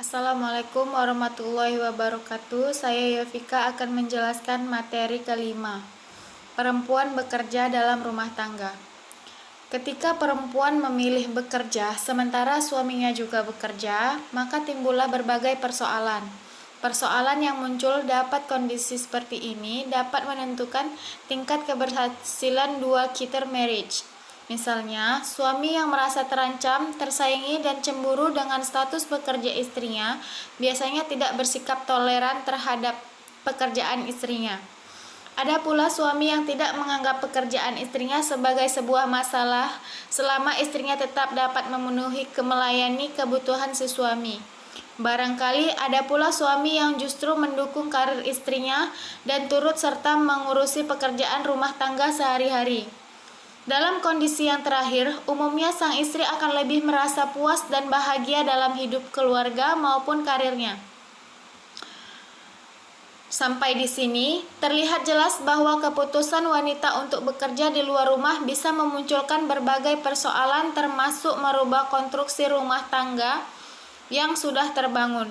Assalamualaikum warahmatullahi wabarakatuh. Saya Yovika akan menjelaskan materi kelima. Perempuan bekerja dalam rumah tangga. Ketika perempuan memilih bekerja sementara suaminya juga bekerja, maka timbullah berbagai persoalan. Persoalan yang muncul dapat kondisi seperti ini dapat menentukan tingkat keberhasilan dual-cheater marriage. Misalnya, suami yang merasa terancam, tersaingi, dan cemburu dengan status bekerja istrinya biasanya tidak bersikap toleran terhadap pekerjaan istrinya. Ada pula suami yang tidak menganggap pekerjaan istrinya sebagai sebuah masalah selama istrinya tetap dapat memenuhi melayani kebutuhan si suami. Barangkali ada pula suami yang justru mendukung karir istrinya dan turut serta mengurusi pekerjaan rumah tangga sehari-hari. Dalam kondisi yang terakhir, umumnya sang istri akan lebih merasa puas dan bahagia dalam hidup keluarga maupun karirnya. Sampai di sini, terlihat jelas bahwa keputusan wanita untuk bekerja di luar rumah bisa memunculkan berbagai persoalan termasuk merubah konstruksi rumah tangga yang sudah terbangun.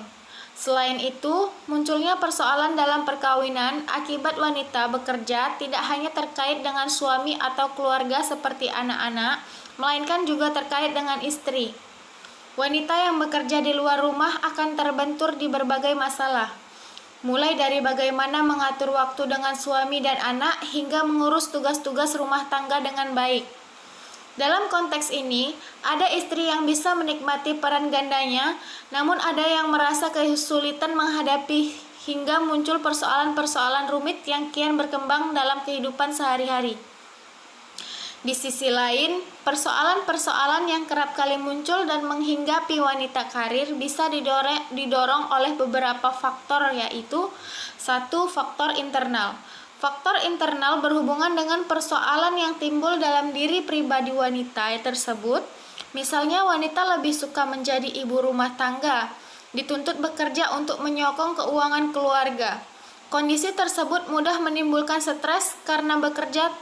Selain itu, munculnya persoalan dalam perkawinan akibat wanita bekerja tidak hanya terkait dengan suami atau keluarga seperti anak-anak, melainkan juga terkait dengan istri. Wanita yang bekerja di luar rumah akan terbentur di berbagai masalah, mulai dari bagaimana mengatur waktu dengan suami dan anak hingga mengurus tugas-tugas rumah tangga dengan baik. Dalam konteks ini, ada istri yang bisa menikmati peran gandanya, namun ada yang merasa kesulitan menghadapi hingga muncul persoalan-persoalan rumit yang kian berkembang dalam kehidupan sehari-hari. Di sisi lain, persoalan-persoalan yang kerap kali muncul dan menghinggapi wanita karir bisa didorong oleh beberapa faktor, yaitu 1. Faktor internal. Faktor internal berhubungan dengan persoalan yang timbul dalam diri pribadi wanita tersebut. Misalnya, wanita lebih suka menjadi ibu rumah tangga, dituntut bekerja untuk menyokong keuangan keluarga. Kondisi tersebut mudah menimbulkan stres karena bekerja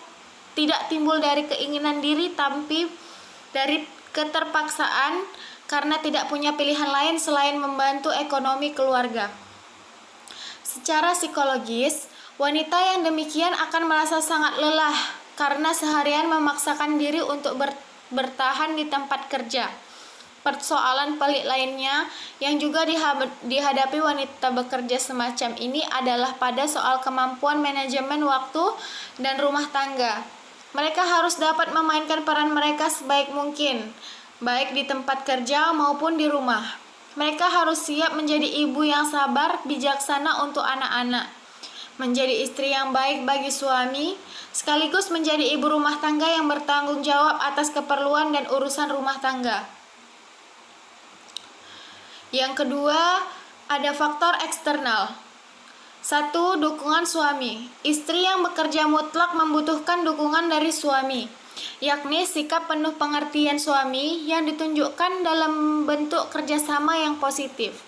tidak timbul dari keinginan diri, tapi dari keterpaksaan karena tidak punya pilihan lain selain membantu ekonomi keluarga. Secara psikologis, wanita yang demikian akan merasa sangat lelah karena seharian memaksakan diri untuk bertahan di tempat kerja. Persoalan pelik lainnya yang juga dihadapi wanita bekerja semacam ini adalah pada soal kemampuan manajemen waktu dan rumah tangga. Mereka harus dapat memainkan peran mereka sebaik mungkin, baik di tempat kerja maupun di rumah. Mereka harus siap menjadi ibu yang sabar, bijaksana untuk anak-anak, menjadi istri yang baik bagi suami, sekaligus menjadi ibu rumah tangga yang bertanggung jawab atas keperluan dan urusan rumah tangga. Yang kedua, ada faktor eksternal. 1. Dukungan suami. Istri yang bekerja mutlak membutuhkan dukungan dari suami, yakni sikap penuh pengertian suami yang ditunjukkan dalam bentuk kerjasama yang positif.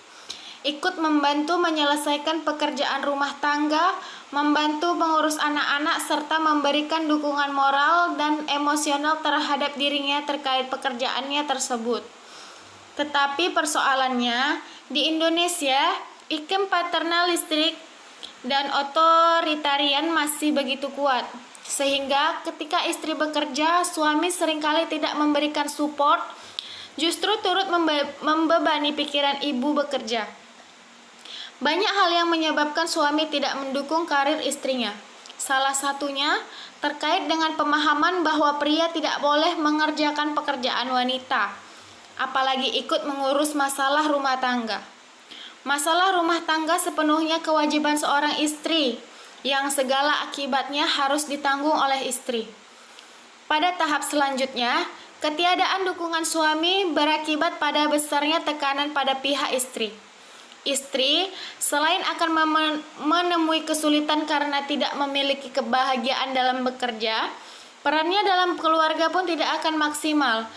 Ikut membantu menyelesaikan pekerjaan rumah tangga, membantu mengurus anak-anak, serta memberikan dukungan moral dan emosional terhadap dirinya terkait pekerjaannya tersebut. Tetapi persoalannya, di Indonesia, iklim paternalistik dan otoritarian masih begitu kuat, sehingga ketika istri bekerja, suami seringkali tidak memberikan support, justru turut membebani pikiran ibu bekerja. Banyak hal yang menyebabkan suami tidak mendukung karir istrinya. Salah satunya terkait dengan pemahaman bahwa pria tidak boleh mengerjakan pekerjaan wanita, apalagi ikut mengurus masalah rumah tangga. Masalah rumah tangga sepenuhnya kewajiban seorang istri, yang segala akibatnya harus ditanggung oleh istri. Pada tahap selanjutnya, ketiadaan dukungan suami berakibat pada besarnya tekanan pada pihak istri. Istri, selain akan menemui kesulitan karena tidak memiliki kebahagiaan dalam bekerja, perannya dalam keluarga pun tidak akan maksimal.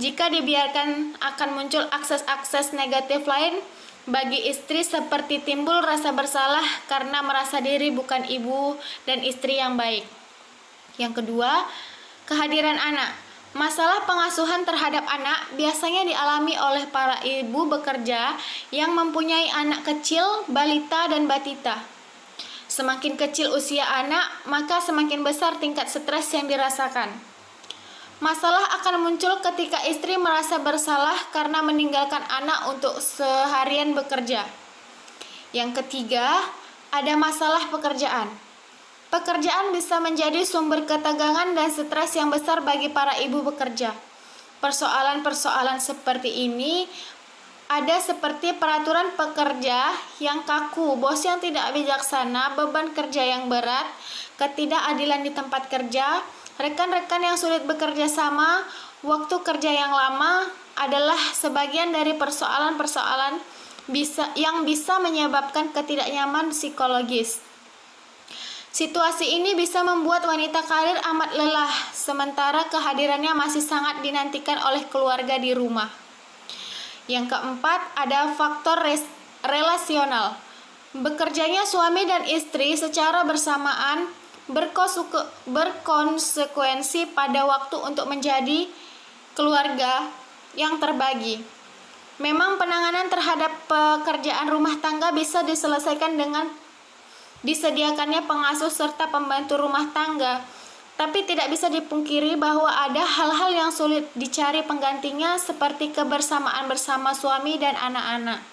Jika dibiarkan, akan muncul akses-akses negatif lain bagi istri, seperti timbul rasa bersalah karena merasa diri bukan ibu dan istri yang baik. Yang kedua, kehadiran anak. Masalah pengasuhan terhadap anak biasanya dialami oleh para ibu bekerja yang mempunyai anak kecil, balita, dan batita. Semakin kecil usia anak, maka semakin besar tingkat stres yang dirasakan. Masalah akan muncul ketika istri merasa bersalah karena meninggalkan anak untuk seharian bekerja. Yang ketiga, ada masalah pekerjaan. Pekerjaan bisa menjadi sumber ketegangan dan stres yang besar bagi para ibu bekerja. Persoalan-persoalan seperti ini ada seperti peraturan pekerja yang kaku, bos yang tidak bijaksana, beban kerja yang berat, ketidakadilan di tempat kerja, rekan-rekan yang sulit bekerja sama, waktu kerja yang lama adalah sebagian dari persoalan-persoalan yang bisa menyebabkan ketidaknyaman psikologis. Situasi ini bisa membuat wanita karir amat lelah, sementara kehadirannya masih sangat dinantikan oleh keluarga di rumah. Yang keempat, ada faktor relasional. Bekerjanya suami dan istri secara bersamaan berkonsekuensi pada waktu untuk menjadi keluarga yang terbagi. Memang penanganan terhadap pekerjaan rumah tangga bisa diselesaikan dengan disediakannya pengasuh serta pembantu rumah tangga, tapi tidak bisa dipungkiri bahwa ada hal-hal yang sulit dicari penggantinya seperti kebersamaan bersama suami dan anak-anak.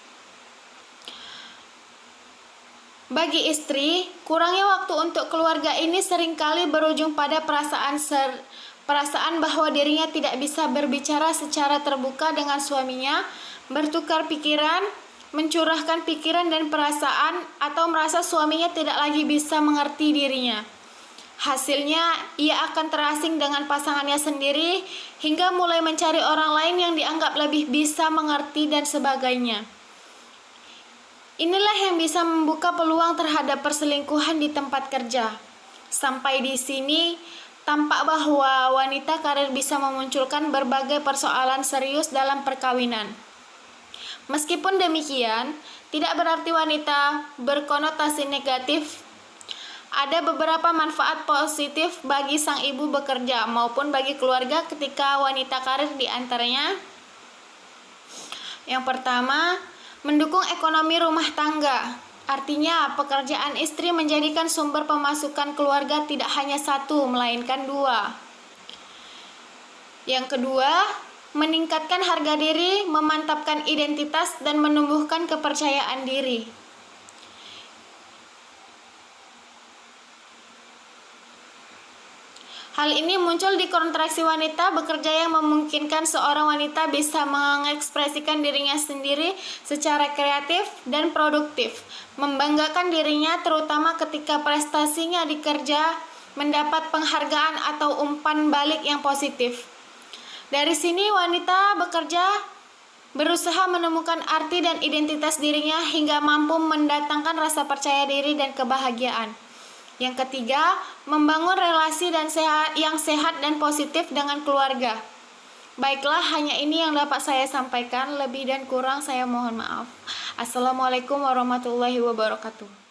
Bagi istri, kurangnya waktu untuk keluarga ini seringkali berujung pada perasaan bahwa dirinya tidak bisa berbicara secara terbuka dengan suaminya, bertukar pikiran, mencurahkan pikiran dan perasaan, atau merasa suaminya tidak lagi bisa mengerti dirinya. Hasilnya, ia akan terasing dengan pasangannya sendiri hingga mulai mencari orang lain yang dianggap lebih bisa mengerti dan sebagainya. Inilah yang bisa membuka peluang terhadap perselingkuhan di tempat kerja. Sampai di sini, tampak bahwa wanita karir bisa memunculkan berbagai persoalan serius dalam perkawinan. Meskipun demikian, tidak berarti wanita berkonotasi negatif. Ada beberapa manfaat positif bagi sang ibu bekerja maupun bagi keluarga ketika wanita karir di antaranya. Yang pertama, mendukung ekonomi rumah tangga. Artinya, pekerjaan istri menjadikan sumber pemasukan keluarga tidak hanya satu, melainkan dua. Yang kedua, meningkatkan harga diri, memantapkan identitas, dan menumbuhkan kepercayaan diri. Hal ini muncul di kontraksi wanita bekerja yang memungkinkan seorang wanita bisa mengekspresikan dirinya sendiri secara kreatif dan produktif, membanggakan dirinya terutama ketika prestasinya di kerja mendapat penghargaan atau umpan balik yang positif. Dari sini wanita bekerja berusaha menemukan arti dan identitas dirinya hingga mampu mendatangkan rasa percaya diri dan kebahagiaan. Yang ketiga, membangun relasi yang sehat dan positif dengan keluarga. Baiklah, hanya ini yang dapat saya sampaikan. Lebih dan kurang saya mohon maaf. Assalamualaikum warahmatullahi wabarakatuh.